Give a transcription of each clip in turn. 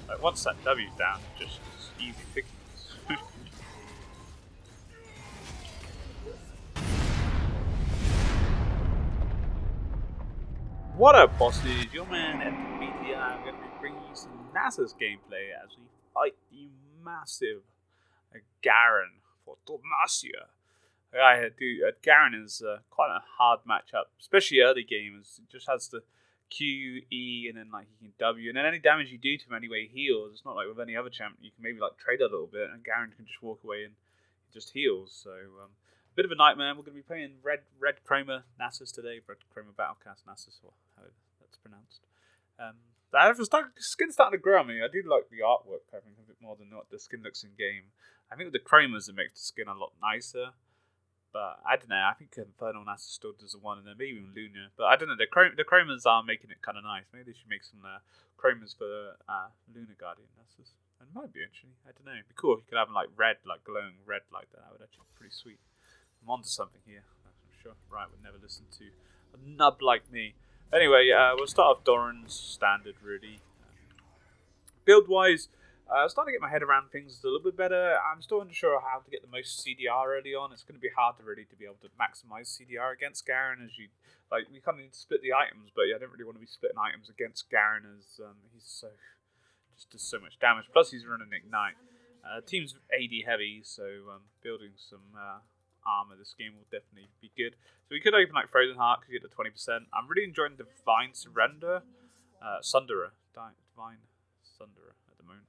Like once that W's down, just easy pickings. What up, bosses? Your man MTBTI. I'm going to be bringing you some Nasus gameplay as we fight the massive Garen for Demacia. Garen is quite a hard matchup, especially early gamers. It just has the Q, E, and then like he can W, and then any damage you do to him anyway he heals. It's not like with any other champ. You can maybe like trade a little bit, and Garen can just walk away and he just heals. So bit of a nightmare. We're going to be playing Red Chroma Nasus today. Red Chroma Battlecast Nasus, or how that's pronounced. The skin's starting to grow on me. I do like the artwork, I think, a bit more than what the skin looks in game. I think with the Chromas it makes the skin a lot nicer. But I don't know. I think Infernal Nasus still does the one, and then maybe even Luna. But I don't know. The Chromas are making it kind of nice. Maybe they should make some Chromas for Luna Guardian Nasus. And it might be actually. I don't know. It'd be cool if you could have them like red, like glowing red like that. That would actually be pretty sweet. I'm onto something here. I'm sure Riot would never listen to a nub like me. Anyway, we'll start off Doran's standard, really. Build-wise, I'm starting to get my head around things a little bit better. I'm still unsure how to get the most CDR early on. It's going to be hard to be able to maximize CDR against Garen, as you like. We kind of need to split the items, but I don't really want to be splitting items against Garen, as he's just does so much damage. Plus, he's running Ignite. Team's AD heavy, so building some armor this game will definitely be good. So we could open like Frozen Heart because you get the 20%. I'm really enjoying Divine Sunderer at the moment.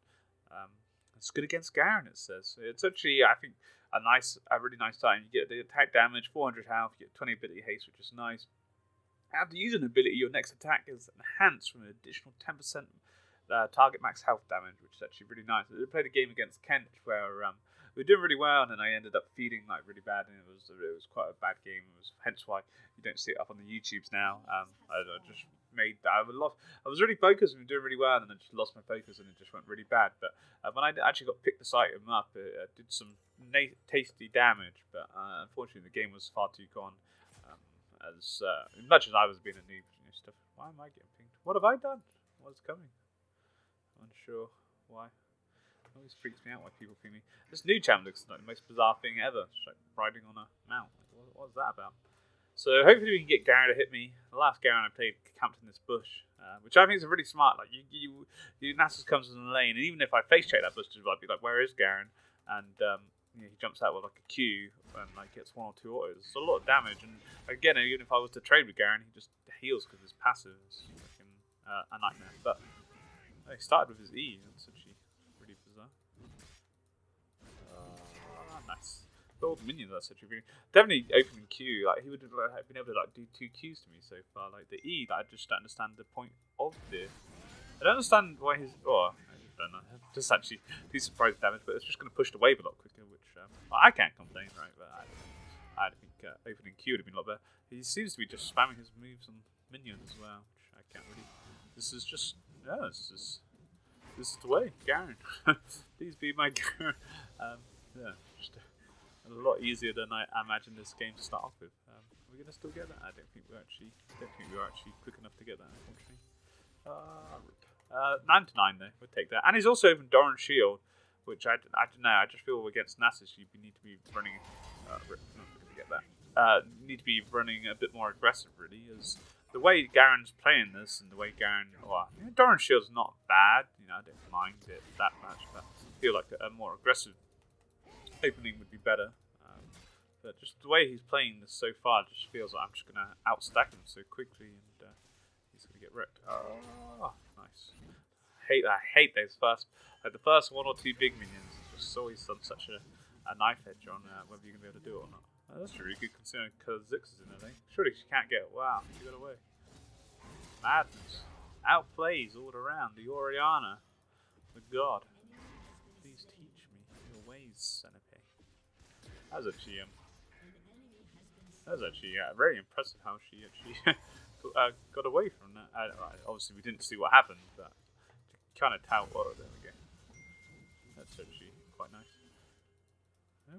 It's good against Garen, it says. It's actually, I think, a really nice time. You get the attack damage, 400 health, you get 20 ability haste, which is nice. After using an ability, your next attack is enhanced from an additional 10% target max health damage, which is actually really nice. I played a game against Kent where we were doing really well, and then I ended up feeding like really bad, and it was quite a bad game. It was hence why you don't see it up on the YouTubes now. I just made that. I was really focused and doing really well, and then I just lost my focus, and it just went really bad. But when I actually got picked this item up, it did some tasty damage. But unfortunately, the game was far too gone. As much as I was being a noob and stuff, why am I getting pinged? What have I done? What's coming? I'm unsure why. It always freaks me out when people ping me. This new champ looks like the most bizarre thing ever. It's like riding on a mount. Like, what is that about? So hopefully we can get Garen to hit me. The last Garen I played camped in this bush, which I think is really smart. Like Nasus comes in the lane, and even if I face check that bush, I'd be like, "Where is Garen?" And he jumps out with like a Q and like gets 1 or 2 autos. It's a lot of damage. And again, even if I was to trade with Garen, he just heals because his passive is fucking a nightmare. But he started with his E. That's actually pretty bizarre. Nice. Build minions, that's such a really definitely opening Q. Like he would have been able to like do 2 Qs to me so far. Like the E, I just don't understand the point of this. I don't understand why his. Oh, I don't know. Just actually do surprise damage, but it's just going to push the wave a lot quicker, which I can't complain, right? But I think opening Q would have been a lot better. He seems to be just spamming his moves on minions as well, which I can't really. This is just this is the way, Garen. Please be my Garen. Just a lot easier than I imagined this game to start off with. We're gonna still get that. I don't think we're actually quick enough to get that, unfortunately. 9-9 though, we'll take that. And he's also opened Doran's Shield, which I don't know. I just feel against Nasus you need to be running. Need to be running a bit more aggressive, really, as the way Garen's playing this and the way Doran's Shield's not bad. I don't mind it that much, but I feel like a more aggressive opening would be better. But just the way he's playing this so far just feels like I'm just going to outstack him so quickly, and he's going to get wrecked. Oh, nice. I hate those the first 1 or 2 big minions. It's just always done such a knife edge on whether you're going to be able to do it or not. That's really good considering Zix is in there. Surely she can't get it. Wow, she got away. Madness. Outplays all around. The Oriana. The god. Please teach me your ways, Senepe. That was actually very impressive how she actually got away from that. Obviously, we didn't see what happened, but you kind of tell. Oh, there we go. That's actually quite nice.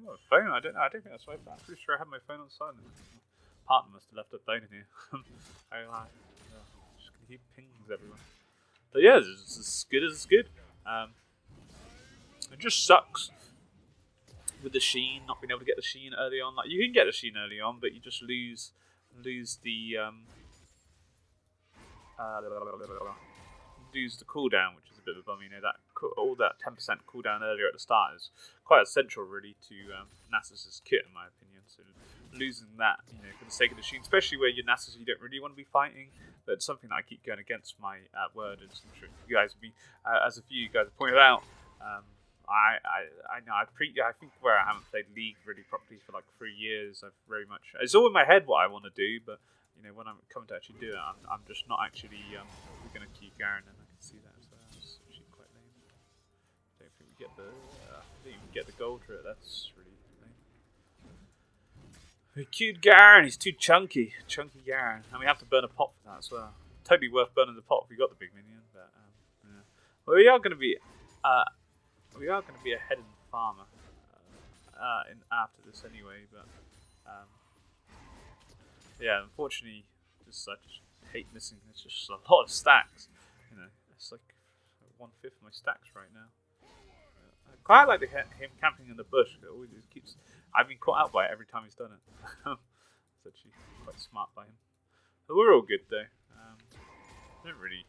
Oh, phone? I don't think that's right. I'm pretty sure I had my phone on silent. Partner must have left a phone in here. Just gonna keep pings everywhere. But yeah, it's as good as it's good. It just sucks with the sheen, not being able to get the sheen early on. Like you can get the sheen early on, but you just lose the lose the cooldown, which is a bit of a bum. You know, that all that 10% cooldown earlier at the start is quite essential, really, to Nasus's kit, in my opinion. So losing that, you know, for the sake of the sheen, especially where you're Nasus, you don't really want to be fighting. That's something that I keep going against my word, and I'm sure you guys will be, as a few of you guys have pointed out. I know. I think where I haven't played League really properly for like 3 years, I've very much. It's all in my head what I want to do, but you know, when I'm coming to actually do it, I'm just not actually. We're going to keep Garen, and I can see that as well. It's actually quite lame. Don't think we get the. Didn't even get the gold for it. That's really lame. We queued Garen. He's too chunky Garen, and we have to burn a pot for that as well. Totally worth burning the pot if we got the big minion, but yeah. Well, we are going to be. We are going to be ahead in the farmer after this anyway, but yeah, unfortunately, I just hate missing. It's just a lot of stacks. You know, it's like 1/5 of my stacks right now. I quite like him camping in the bush. It always keeps. I've been caught out by it every time he's done it. It's actually quite smart by him. But we're all good though. Don't really.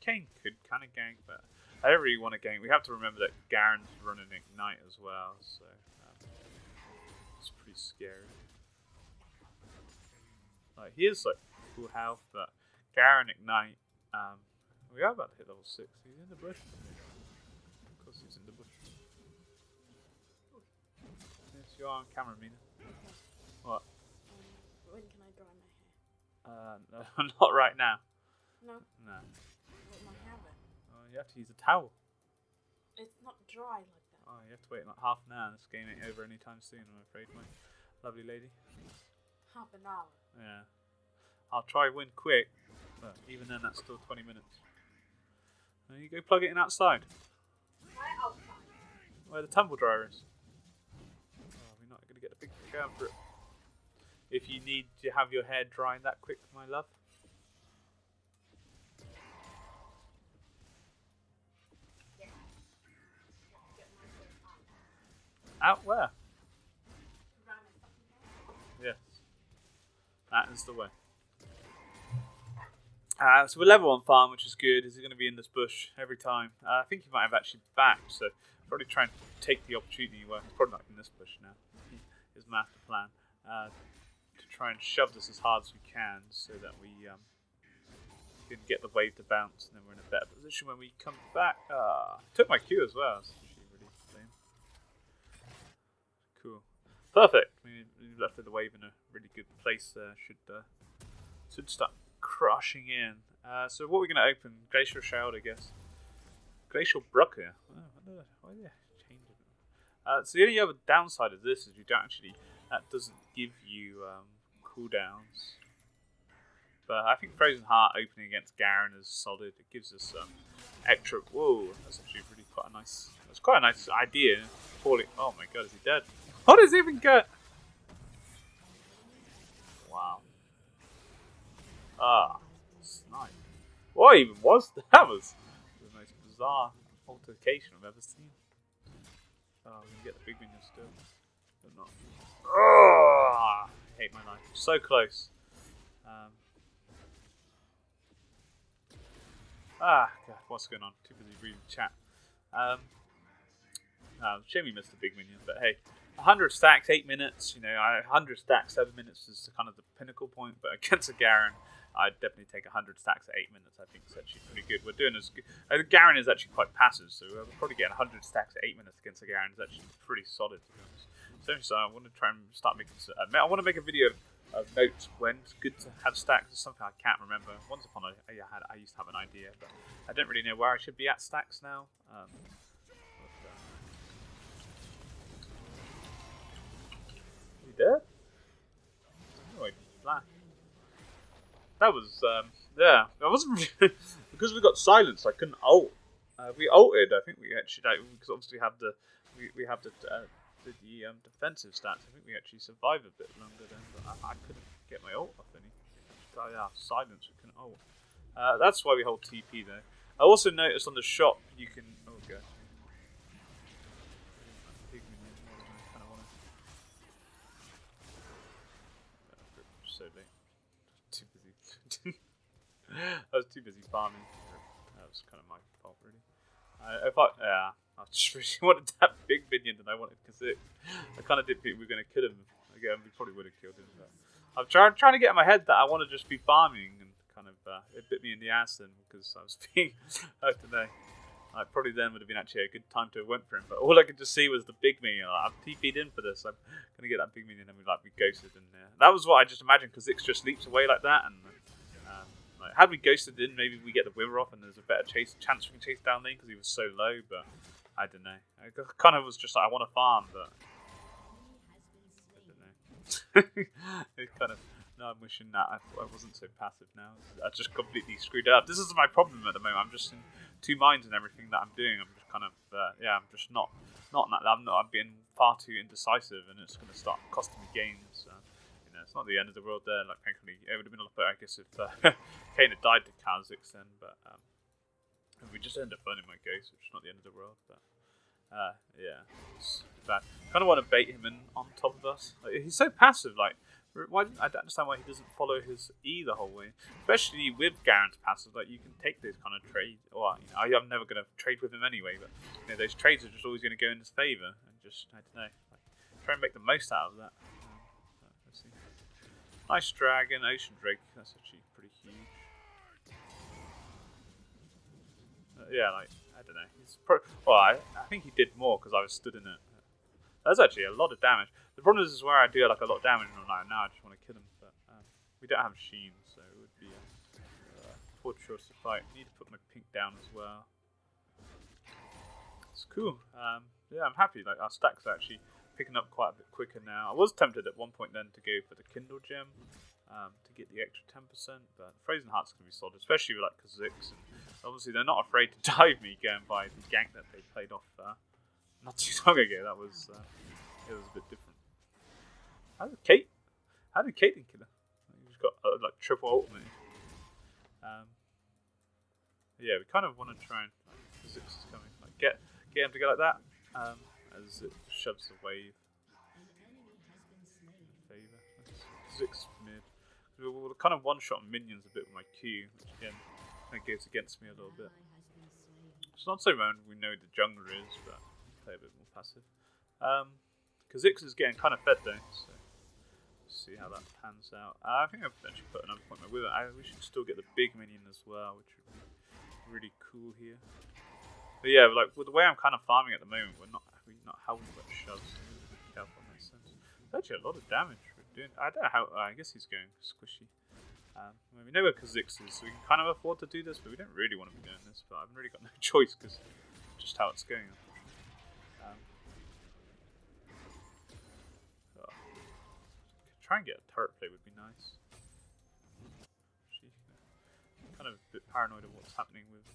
Kane could kind of gank, but I don't really want to gank. We have to remember that Garen's running Ignite as well, so it's pretty scary. Like he is like full health, but Garen Ignite. We are about to hit level 6. He's in the bush. Of course, he's in the bush. Yes, you are on camera, Mina. What? When can I dry my hair? No, not right now. No. No. When I have it. You have to use a towel. It's not dry like that. Oh, you have to wait like half an hour. This game ain't over anytime soon, I'm afraid, my lovely lady. Half an hour. Yeah. I'll try win quick, but even then that's still 20 minutes. There you go, plug it in outside. Why outside? Where the tumble dryer is. Oh, we're not going to get a big going for it. If you need to have your hair drying that quick, my love. Out where? Yes. That is the way. So we're level 1 farm, which is good. Is he going to be in this bush every time? I think he might have actually backed, so probably try and take the opportunity. Well, he's probably not in this bush now. His master plan. To try and shove this as hard as we can so that we can get the wave to bounce, and then we're in a better position when we come back. Took my Q as well. Cool. Perfect. We left the wave in a really good place there. Should start crushing in. So what we're going to open? Glacial Shroud, I guess. Glacial Brucker. Oh, why did I change it? So the only other downside of this is you don't actually. That doesn't give you cooldowns. But I think Frozen Heart opening against Garen is solid. It gives us extra. Whoa, that's actually really quite a nice. That's quite a nice idea. Oh my god, is he dead? How does he even get? Wow. Snipe. What even was that? That was the most bizarre altercation I've ever seen. Oh, I'm gonna get the big minion still. But not. I hate my life. So close. God, what's going on? Too busy reading chat. Shame we missed the big minion, but hey. 100 stacks, 8 minutes. You know, 100 stacks, 7 minutes is kind of the pinnacle point. But against a Garen, I'd definitely take 100 stacks at 8 minutes. I think it's actually pretty good. We're doing as good. Garen is actually quite passive, so we're probably getting 100 stacks at 8 minutes against a Garen is actually pretty solid, to be honest. So I want to try and start making. I want to make a video of notes when it's good to have stacks. It's something I can't remember. Once upon I used to have an idea, but I don't really know where I should be at stacks now. Dead? Oh, black. That was, yeah. I wasn't really, because we got silenced. I couldn't ult. We ulted. I think we actually, because obviously we have the defensive stats. I think we actually survived a bit longer then, but I couldn't get my ult off any. Silence. We couldn't ult. That's why we hold TP though. I also noticed on the shop you can. Oh I was too busy farming. That was kind of my fault, really. I just really wanted that big minion that I wanted Kha'Zix. I kind of did think we were going to kill him. Again, we probably would have killed him. But I'm trying to get in my head that I want to just be farming, and kind of it bit me in the ass then because I was being, I don't know. Like, probably then would have been actually a good time to have went for him, but all I could just see was the big minion. Like, I'm TP'd in for this. I'm gonna get that big minion, and we ghosted in there. That was what I just imagined, because Zix just leaps away like that, and like, had we ghosted in, maybe we get the wither off, and there's a better chance we can chase down lane because he was so low. But I don't know. I kind of was just like, I want to farm, but I don't know. It kind of. No, I'm wishing that I wasn't so passive now. I just completely screwed up. This is my problem at the moment. I'm just in two minds in everything that I'm doing. I'm just kind of, I'm just not in that. I'm being far too indecisive, and it's going to start costing me games. It's not the end of the world there. Like, thankfully, it would have been a lot better, I guess, if Kane had died to Kha'Zix then. But we just ended up burning my ghost, which is not the end of the world. But it's bad. Kind of want to bait him in on top of us. Like, he's so passive. Like, I don't understand why he doesn't follow his E the whole way, especially with Garen's passive. Like, you can take those kind of trades. Well, I'm never going to trade with him anyway, but those trades are just always going to go in his favour, and just I don't know, try and make the most out of that. Let's see. Nice dragon, ocean drake. That's actually pretty huge. I don't know. I think he did more because I was stood in it. That's actually a lot of damage. The problem is where I do like a lot of damage, and now I just want to kill him. But we don't have Sheen, so it would be a poor choice to fight. Need to put my pink down as well. It's cool. I'm happy. Like, our stacks are actually picking up quite a bit quicker now. I was tempted at one point then to go for the Kindle gem to get the extra 10%, but Frozen Heart's going to be solid, especially with like Kha'Zix, and obviously they're not afraid to dive me going by the gank that they played off not too long ago. That was it was a bit different. How did Caitlyn kill her? He's got like triple ultimate. We kind of want to try and Kha'Zix is coming. Like, get him to go like that as it shoves the wave. Favor. Kha'Zix mid. We'll kind of one-shot minions a bit with my Q, which again kind of goes against me a little bit. It's not so bad we know the jungler is, but play a bit more passive. Kha'Zix is getting kind of fed though, so let's see how that pans out. I think I've actually put another point with it. We should still get the big minion as well, which would be really cool here. But yeah, like with the way I'm kind of farming at the moment, we're not having much shoves. So we need to be careful in that sense. It's actually a lot of damage we're doing. I don't know how. I guess he's going squishy. We know where Kha'Zix is, so we can kind of afford to do this, but we don't really want to be doing this. But I've really got no choice because just how it's going. Try and get a turret play would be nice. I'm kind of a bit paranoid of what's happening with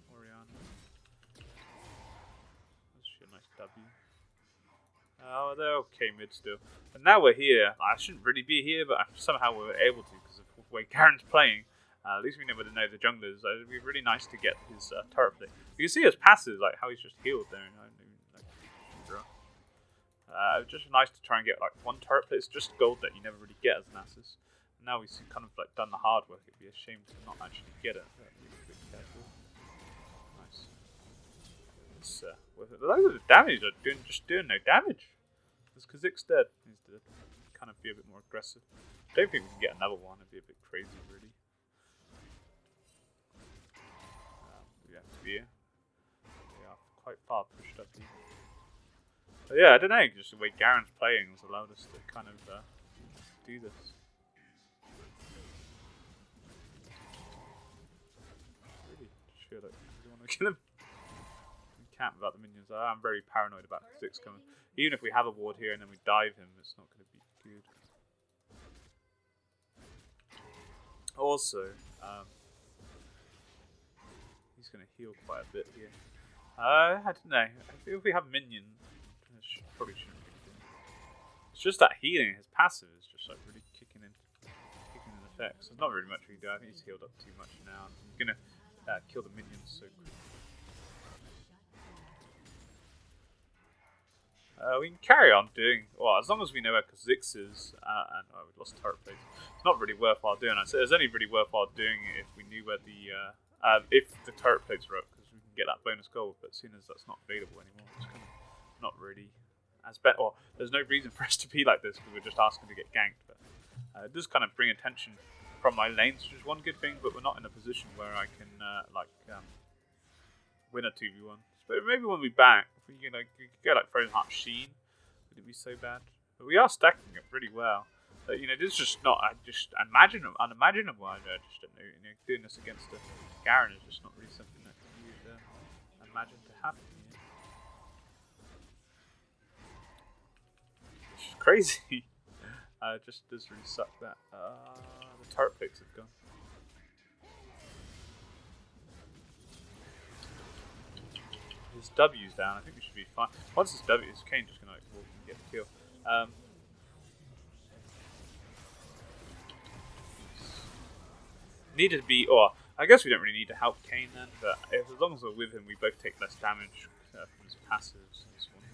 Oriana. That's actually a nice W. Oh, they're okay mid still. And now we're here. I shouldn't really be here, but somehow we were able to because of the way Garen's playing. At least we know where to know the junglers. It would be really nice to get his turret play. You can see his passive, like how he's just healed there. And I don't even, it's just nice to try and get like one turret play. It's just gold that you never really get as Nasus. And now we've kind of like done the hard work. It'd be a shame to not actually get it. Be careful. Nice. It's loads of the damage are just doing no damage. Is Kha'Zix dead? He's dead. Kind of be a bit more aggressive. I don't think we can get another one. It'd be a bit crazy, really. We have to be here. They are quite far pushed up here. But yeah, I don't know. Just the way Garen's playing has allowed us to kind of do this. Really sure that we want to kill him. We can't without the minions. I'm very paranoid about Kha'Zix coming. Even if we have a ward here and then we dive him, it's not going to be good. Also, he's going to heal quite a bit here. I don't know. If we have minions, probably shouldn't be doing. It's just that healing. His passive is just like really kicking in effects. There's not really much we can do. I think he's healed up too much now. I'm going to kill the minions so quickly. We can carry on doing, well, as long as we know where Kha'Zix is, and we lost turret plates. It's not really worthwhile doing. I said it's only really worthwhile doing it if we knew where if the turret plates were up, because we can get that bonus gold. But as soon as that's not available anymore, it's kind of not really as bad. Or there's no reason for us to be like this because we're just asking to get ganked. But it does kind of bring attention from my lanes, which is one good thing. But we're not in a position where I can win a 2v1. But maybe when we back, if we can get like Frozen Heart Sheen, would it be so bad? But we are stacking it pretty well. But this is just not unimaginable. I just don't know. Doing this against a Garen is just not really something that you would imagine to happen. Which is crazy. Just does really suck that the turret plates have gone. His W's down. I think we should be fine. Once his W is Kane's just gonna walk and get the kill. Needed to be, or I guess we don't really need to help Kane then. But as long as we're with him, we both take less damage from his passives. And this one.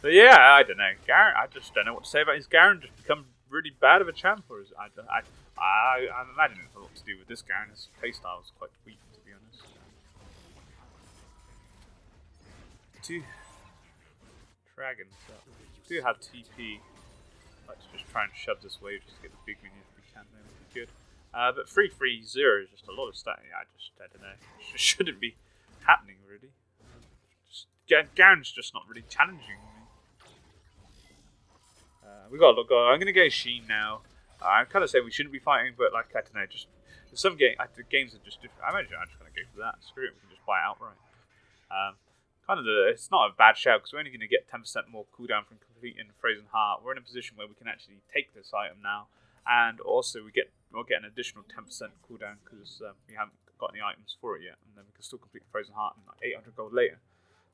But yeah, I don't know. Garen, I just don't know what to say about his Garen. Just become really bad of a champ, or is I imagine it's a lot to do with this Garen. His playstyle is quite weak, to be honest. Two dragons do have TP. Let's just try and shove this wave just to get the big minions if we can. That would be good. But 3-3-0 is just a lot of stat. I don't know. It shouldn't be happening really. Garen's just not really challenging me. We got to look. I'm going to go Sheen now. I'm kind of saying we shouldn't be fighting, but like I don't know. Just some the games are just different. I imagine I'm just going to go for that. Screw it. We can just buy it outright. It's not a bad shout because we're only going to get 10% more cooldown from completing Frozen Heart. We're in a position where we can actually take this item now, and also we'll get an additional 10% cooldown because we haven't got any items for it yet, and then we can still complete Frozen Heart and like 800 gold later.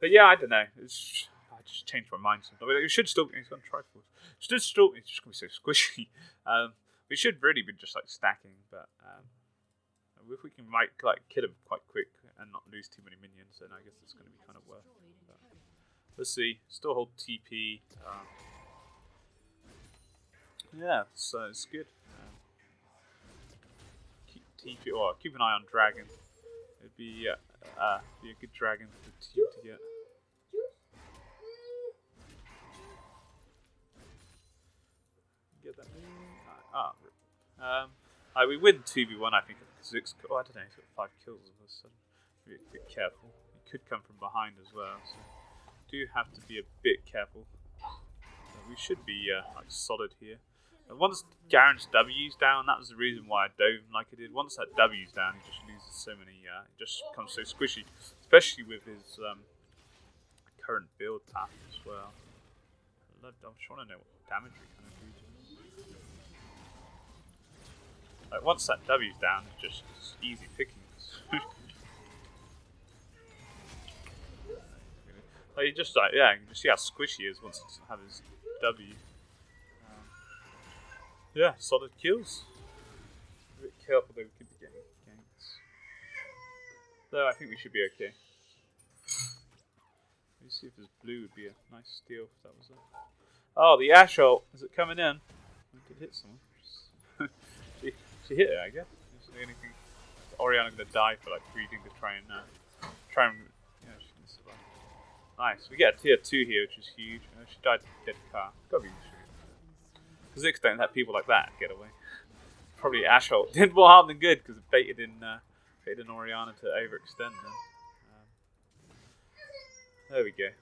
But yeah, I don't know. I just changed my mind. It should still. It's on Triforce. It's just going to be so squishy. We should really be just like stacking, but if we can kill him quite quick and not lose too many minions, then I guess it's going to be kind of worth it. But let's see. Still hold TP. Yeah, so it's good. Keep TP, or keep an eye on Dragon. It'd be a good Dragon for the team to get. Get that. We win 2v1, I think. I don't know, he's got 5 kills of us, so be a bit careful. He could come from behind as well, so do have to be a bit careful. We should be solid here. And once Garen's W's down, that was the reason why I dove him like I did. Once that W's down, he just loses so many, he just becomes so squishy, especially with his current build path as well. I just want to know what damage we kind of do to him. Like once that W's down, it's easy pickings. You can just see how squishy he is once he has his W. Yeah, solid kills. A bit careful though, we could be getting ganks. Though I think we should be okay. Let me see if this blue would be a nice steal if that was it. Oh, the Ash ult. Is it coming in? We could hit someone. She hit it, I guess. It's the only thing. Orianna gonna die for like breeding to try and she's gonna survive. Nice. We get a tier 2 here, which is huge. She died in a dead car. Gotta be because Zix don't let people like that get away. Probably Ash ult did more harm than good because it baited in Orianna to overextend them. There we go.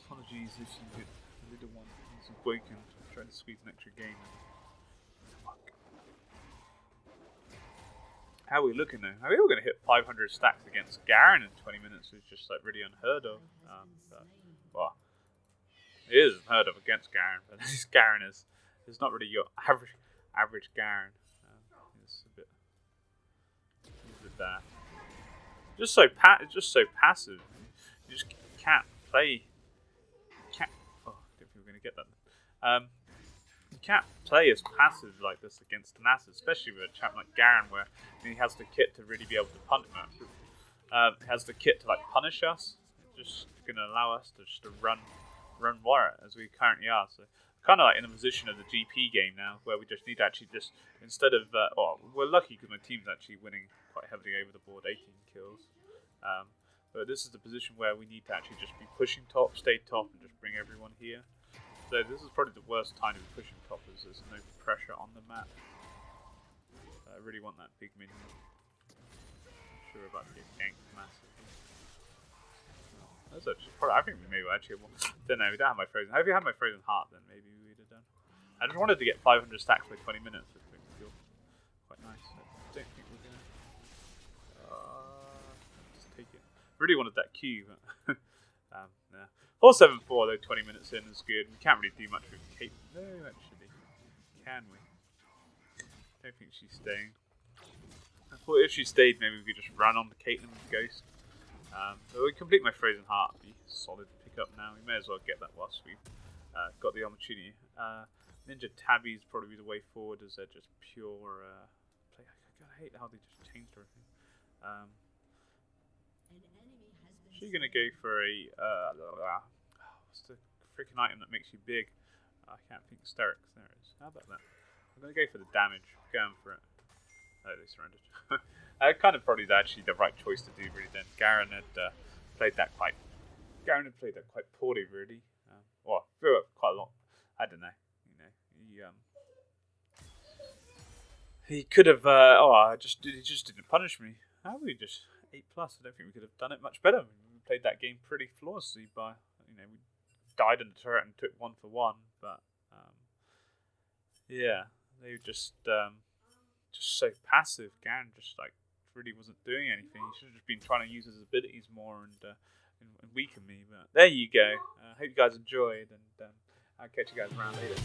Apologies if you hit a little one. He's broken. Trying to squeeze an extra game in. Fuck. How are we looking though? Are we all going to hit 500 stacks against Garen in 20 minutes? It's just like really unheard of. It is unheard of against Garen, but this Garen is not really your average Garen. It's a bit bad. It's just so passive. You just can't play. Oh, I don't think we're going to get that. You can't play as passive like this against Nasus, especially with a champ like Garen, where he has the kit to really be able to punt him. has the kit to like punish us. It's just going to allow us to run warrior as we currently are. So kind of like in a position of the GP game now, where we just need to actually just instead of we're lucky because my team's actually winning quite heavily over the board, 18 kills. But this is the position where we need to actually just be pushing top, stay top, and just bring everyone here. So this is probably the worst time to be pushing top, as there's no pressure on the map. I really want that big minion. I'm sure we're about to get ganked massively. That's actually probably, I think we maybe actually don't know, we don't have my frozen. If you had my frozen heart, then maybe we would have done. I just wanted to get 500 stacks by 20 minutes, which would feel quite nice. I don't think we're gonna just take it. Really wanted that Q, but yeah. 474 though, 20 minutes in is good. We can't really do much with Kate. No, actually, can we? Don't think she's staying. I thought if she stayed, maybe we could just run on the Caitlyn with Ghost. So we complete my Frozen Heart. Be solid pick up now. We may as well get that whilst we've got the opportunity. Ninja Tabby is probably the way forward, as they're just pure play. I hate how they just changed everything. She's gonna go for a what's the freaking item that makes you big? I can't think. Sterix. There it is. How about that? I'm gonna go for the damage. Going for it. Oh, they surrendered. Kind of probably actually the right choice to do, really. Then Garen had played that quite poorly, really. Well, threw up quite a lot. I don't know. You know, he could have. He just didn't punish me. How we just 8+? I don't think we could have done it much better. We played that game pretty flawlessly. We died in the turret and took 1 for 1, but yeah, they were just so passive. Garen just really wasn't doing anything. He should have just been trying to use his abilities more and weaken me. But there you go. Hope you guys enjoyed, and I'll catch you guys around later.